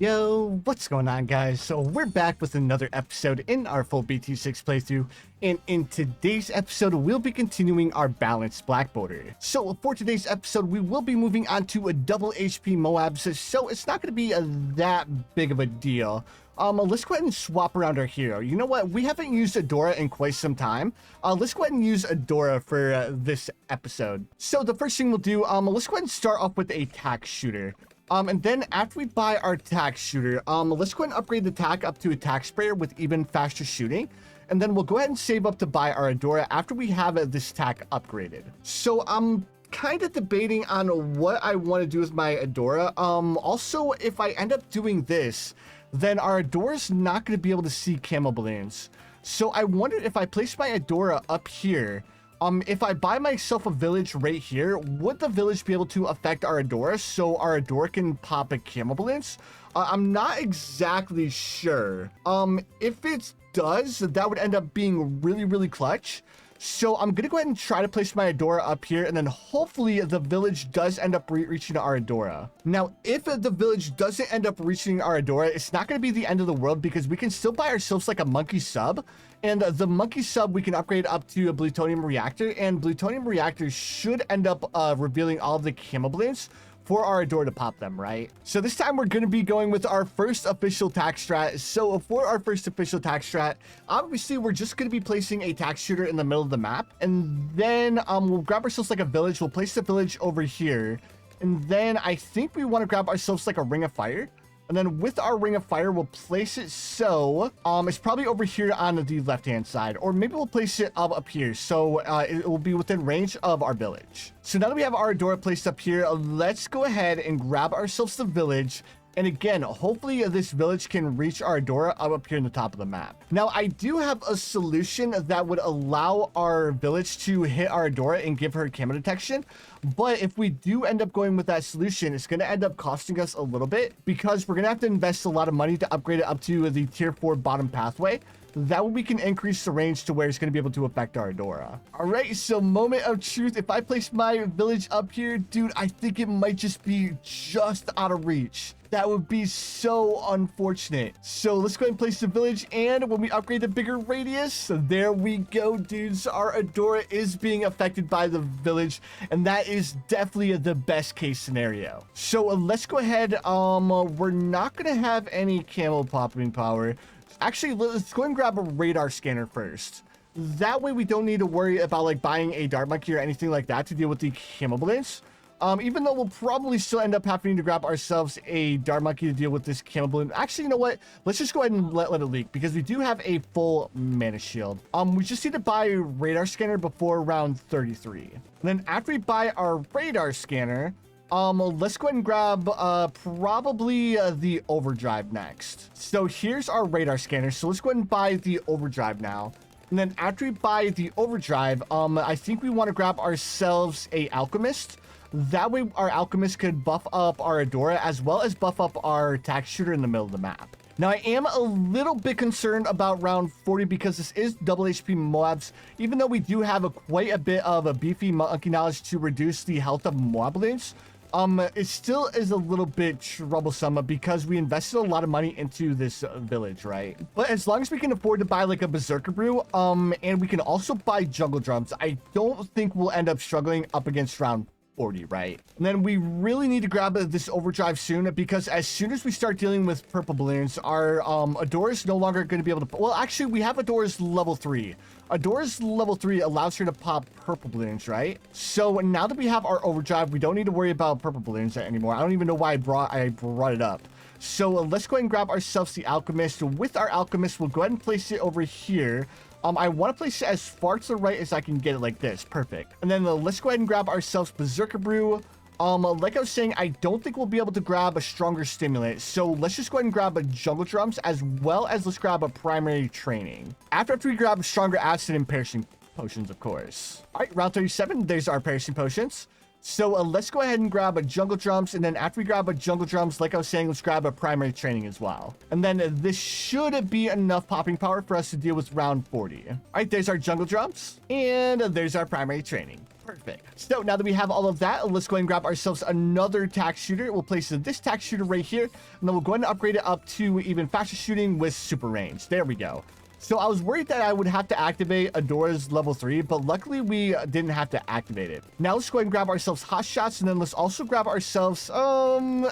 Yo, what's going on, guys? So we're back with another episode in our full BT6 playthrough, and in today's episode we'll be continuing our Balanced Black Border. So for today's episode we will be moving on to a double HP Moabs, so it's not going to be that big of a deal. Let's go ahead and swap around our hero. You know what? We haven't used Adora in quite some time. Let's go ahead and use Adora for this episode. So the first thing we'll do, let's go ahead and start off with a tack shooter. And then after we buy our tack shooter, let's go ahead and upgrade the tack up to a tack sprayer with even faster shooting. And then we'll go ahead and save up to buy our Adora after we have this tack upgraded. So I'm kind of debating on what I want to do with my Adora. Also, if I end up doing this, then our Adora's not going to be able to see camo balloons. So I wondered if I place my Adora up here, if I buy myself a village right here, would the village be able to affect our Adora so our Adora can pop a camo balloons? I'm not exactly sure. If it does, that would end up being really clutch. So I'm gonna go ahead and try to place my Adora up here, and then hopefully the village does end up reaching our Adora. Now, if the village doesn't end up reaching our Adora, it's not gonna be the end of the world because we can still buy ourselves like a monkey sub. And the monkey sub we can upgrade up to a plutonium reactor, and plutonium reactors should end up revealing all of the camo balloons for our Adora to pop them, right? So this time we're going to be going with our first official tack strat. So for our first official tack strat, obviously we're just going to be placing a tack shooter in the middle of the map, and then we'll grab ourselves like a village. We'll place the village over here, and then I think we want to grab ourselves like a ring of fire. And then with our ring of fire, we'll place it so it's probably over here on the left-hand side, or maybe we'll place it up here so it will be within range of our village. So now that we have our Adora placed up here, let's go ahead and grab ourselves the village. And again, hopefully this village can reach our Adora up here in the top of the map. Now, I do have a solution that would allow our village to hit our Adora and give her camo detection. But if we do end up going with that solution, it's going to end up costing us a little bit because we're going to have to invest a lot of money to upgrade it up to the tier 4 bottom pathway. That way we can increase the range to where it's going to be able to affect our Adora. All right, so moment of truth. If I place my village up here, dude, I think it might just be just out of reach. That would be so unfortunate. So let's go ahead and place the village, and when we upgrade the bigger radius, there we go, dudes. Our Adora is being affected by the village, and that is definitely the best case scenario. So let's go ahead. We're not going to have any camo popping power. Actually, let's go and grab a radar scanner first. That way we don't need to worry about like buying a dart monkey or anything like that to deal with the camo balloons. Even though we'll probably still end up having to grab ourselves a dart monkey to deal with this camo balloon. Actually, you know what? Let's just go ahead and let it leak because we do have a full mana shield. We just need to buy a radar scanner before round 33. And then after we buy our radar scanner, let's go ahead and grab probably the overdrive next. So here's our radar scanner. So let's go ahead and buy the overdrive now. And then after we buy the overdrive, I think we want to grab ourselves a alchemist. That way our alchemist could buff up our Adora as well as buff up our tack shooter in the middle of the map. Now, I am a little bit concerned about round 40 because this is double HP Moabs. Even though we do have quite a bit of a beefy monkey knowledge to reduce the health of Moab balloons, it still is a little bit troublesome because we invested a lot of money into this village, right? But as long as we can afford to buy like a berserker brew, and we can also buy jungle drums, I don't think we'll end up struggling up against round 40, right? And then we really need to grab this overdrive soon because as soon as we start dealing with purple balloons, our Adora is no longer going to be able to. Well, actually, we have Adora's level 3. Adora's level 3 allows her to pop purple balloons, right? So now that we have our overdrive, we don't need to worry about purple balloons anymore. I don't even know why I brought it up. So let's go ahead and grab ourselves the alchemist. With our alchemist, we'll go ahead and place it over here. I want to place it as far to the right as I can get it like this. Perfect. And then let's go ahead and grab ourselves Berserker Brew. Like I was saying, I don't think we'll be able to grab a stronger stimulant. So let's just go ahead and grab a jungle drums as well as let's grab a primary training. After we grab a stronger acid and perishing potions, of course. All right, round 37. There's our perishing potions. So let's go ahead and grab a jungle drums, and then after we grab a jungle drums, like I was saying, let's grab a primary training as well. And then this should be enough popping power for us to deal with round 40. All right, there's our jungle drums, and there's our primary training. Perfect. So now that we have all of that, let's go ahead and grab ourselves another tack shooter. We'll place this tack shooter right here, and then we'll go ahead and upgrade it up to even faster shooting with super range. There we go. So I was worried that I would have to activate Adora's level 3, but luckily we didn't have to activate it. Now let's go ahead and grab ourselves hot shots, and then let's also grab ourselves,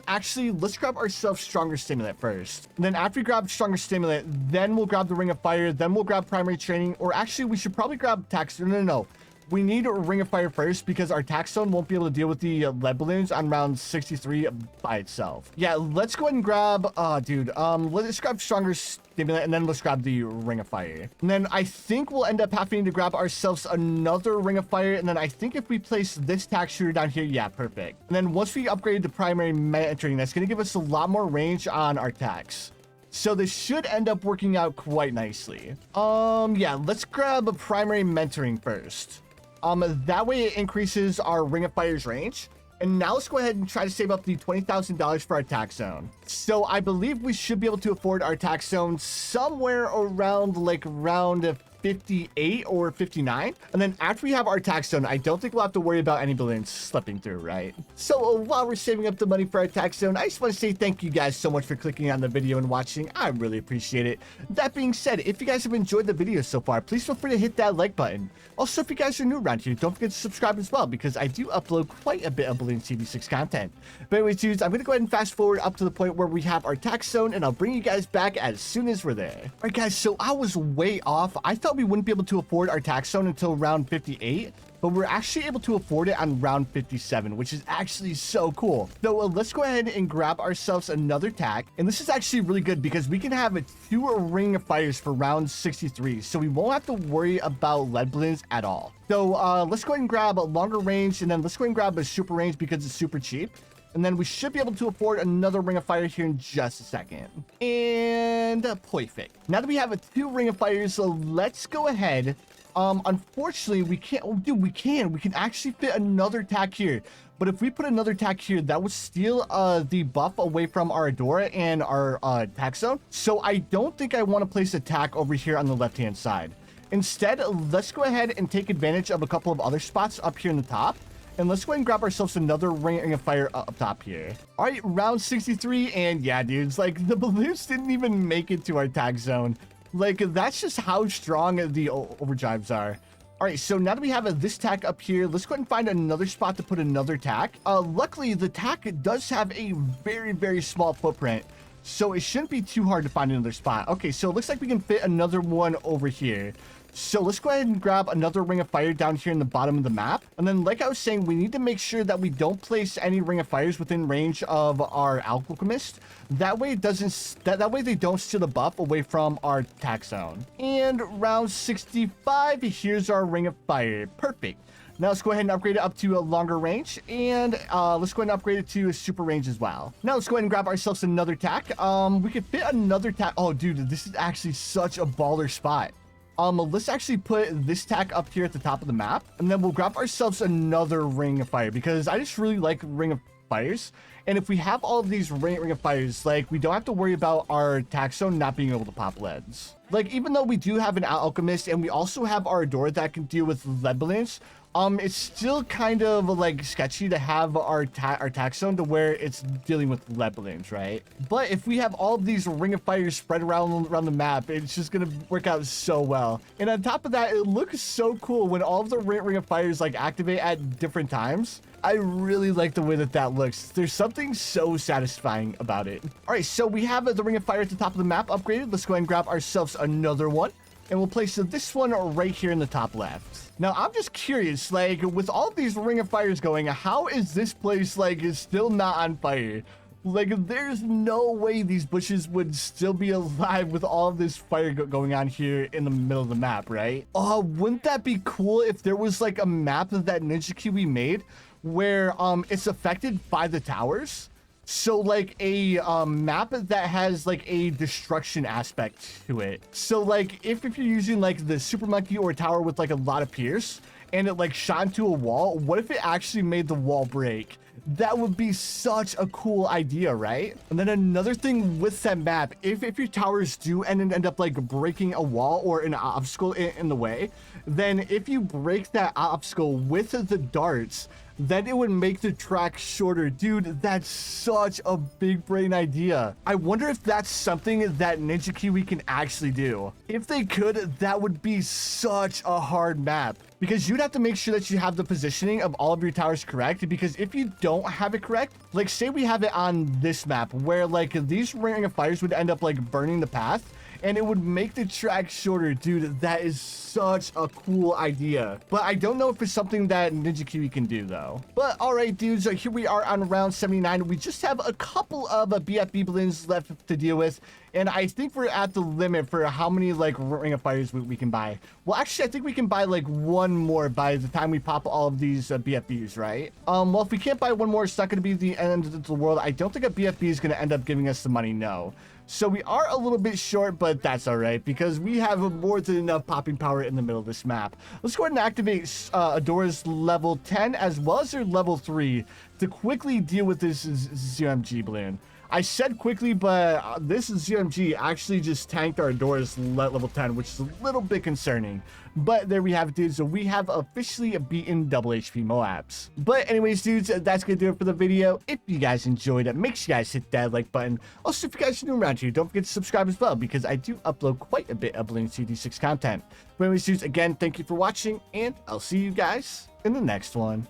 actually, let's grab ourselves stronger stimulant first. And then after we grab stronger stimulant, then we'll grab the ring of fire, then we'll grab primary training, or actually we should probably grab tax. No. We need a ring of fire first because our tax zone won't be able to deal with the lead balloons on round 63 by itself. Yeah, let's go ahead and grab, let's grab stronger stimulant, and then let's grab the ring of fire. And then I think we'll end up having to grab ourselves another ring of fire. And then I think if we place this tack shooter down here, yeah, perfect. And then once we upgrade the primary mentoring, that's going to give us a lot more range on our tax. So this should end up working out quite nicely. Yeah, let's grab a primary mentoring first. That way it increases our Ring of Fire's range. And now let's go ahead and try to save up the $20,000 for our tax zone. So I believe we should be able to afford our tax zone somewhere around like round 58 or 59. And then after we have our tax zone, I don't think we'll have to worry about any balloons slipping through, right? So while we're saving up the money for our tax zone, I just want to say thank you guys so much for clicking on the video and watching. I really appreciate it. That being said, if you guys have enjoyed the video so far, please feel free to hit that like button. Also, if you guys are new around here, don't forget to subscribe as well, because I do upload quite a bit of Bloons TD6 content. But anyways, dudes, I'm going to go ahead and fast forward up to the point where we have our tax zone, and I'll bring you guys back as soon as we're there. All right, guys, so I was way off. I thought we wouldn't be able to afford our tax zone until round 58, but we're actually able to afford it on round 57, which is actually so cool. So let's go ahead and grab ourselves another tack. And this is actually really good because we can have 2 ring of fires for round 63. So we won't have to worry about lead balloons at all. So let's go ahead and grab a longer range, and then let's go ahead and grab a super range because it's super cheap. And then we should be able to afford another ring of fire here in just a second. And perfect. Now that we have 2 ring of fires, so let's go ahead. Unfortunately, we can't. Oh, dude, we can actually fit another tack here. But if we put another tack here, that would steal the buff away from our Adora and our tack zone. So I don't think I want to place a tack over here on the left-hand side. Instead, let's go ahead and take advantage of a couple of other spots up here in the top. And let's go ahead and grab ourselves another ring of fire up top here. All right, round 63. And yeah, dudes, like the balloons didn't even make it to our tag zone. Like, that's just how strong the overdrives are. All right, so now that we have this tack up here, let's go ahead and find another spot to put another tack. Luckily, the tack does have a very, very small footprint, so it shouldn't be too hard to find another spot. Okay, so it looks like we can fit another one over here. So let's go ahead and grab another ring of fire down here in the bottom of the map. And then, like I was saying, we need to make sure that we don't place any ring of fires within range of our alchemist. That way it doesn't, that way they don't steal the buff away from our tack zone. And round 65, here's our ring of fire. Perfect. Now let's go ahead and upgrade it up to a longer range, and let's go ahead and upgrade it to a super range as well. Now let's go ahead and grab ourselves another tack. We could fit another tack. Oh, dude, this is actually such a baller spot. Let's actually put this tack up here at the top of the map, and then we'll grab ourselves another ring of fire because I just really like ring of fires. And if we have all of these ring of fires, like, we don't have to worry about our tack zone not being able to pop leads. Like, even though we do have an alchemist and we also have our Adora that can deal with lead balloons, it's still kind of like sketchy to have our tack zone to where it's dealing with lead balloons, right? But if we have all of these ring of fires spread around the map, it's just gonna work out so well. And on top of that, it looks so cool when all of the ring of fires like activate at different times. I really like the way that looks. There's something so satisfying about it. All right, so we have the ring of fire at the top of the map upgraded. Let's go ahead and grab ourselves another one, and we'll place this one right here in the top left. Now, I'm just curious, like, with all of these ring of fires going, how is this place, like, still not on fire? Like, there's no way these bushes would still be alive with all of this fire going on here in the middle of the map, right? Oh, wouldn't that be cool if there was, like, a map that Ninja Kiwi made where, it's affected by the towers? So, like, a map that has, like, a destruction aspect to it. So, like, if you're using, like, the super monkey or tower with, like, a lot of pierce, and it like shot into a wall, what if it actually made the wall break? That would be such a cool idea, right? And then another thing with that map, if your towers do end up like breaking a wall or an obstacle in the way, then if you break that obstacle with the darts, then it would make the track shorter. Dude, that's such a big brain idea. I wonder if that's something that Ninja Kiwi can actually do. If they could, that would be such a hard map, because you'd have to make sure that you have the positioning of all of your towers correct, because if you don't have it correct, like say we have it on this map where like these ring of fires would end up like burning the path, and it would make the track shorter. Dude, that is such a cool idea. But I don't know if it's something that Ninja Kiwi can do though. But all right, dudes, here we are on round 79. We just have a couple of BFB balloons left to deal with. And I think we're at the limit for how many like ring of fires we can buy. Well, actually, I think we can buy like one more by the time we pop all of these BFBs, right? Well, if we can't buy one more, it's not going to be the end of the world. I don't think a BFB is going to end up giving us the money, no. So we are a little bit short, but that's all right, because we have more than enough popping power in the middle of this map. Let's go ahead and activate Adora's level 10 as well as her level 3 to quickly deal with this ZMG balloon. I said quickly, but this ZMG actually just tanked our Adora's level 10, which is a little bit concerning. But there we have it, dudes. So we have officially beaten double HP Moabs. But anyways, dudes, that's going to do it for the video. If you guys enjoyed it, make sure you guys hit that like button. Also, if you guys are new around here, don't forget to subscribe as well, because I do upload quite a bit of Bloons TD6 content. But anyways, dudes, again, thank you for watching, and I'll see you guys in the next one.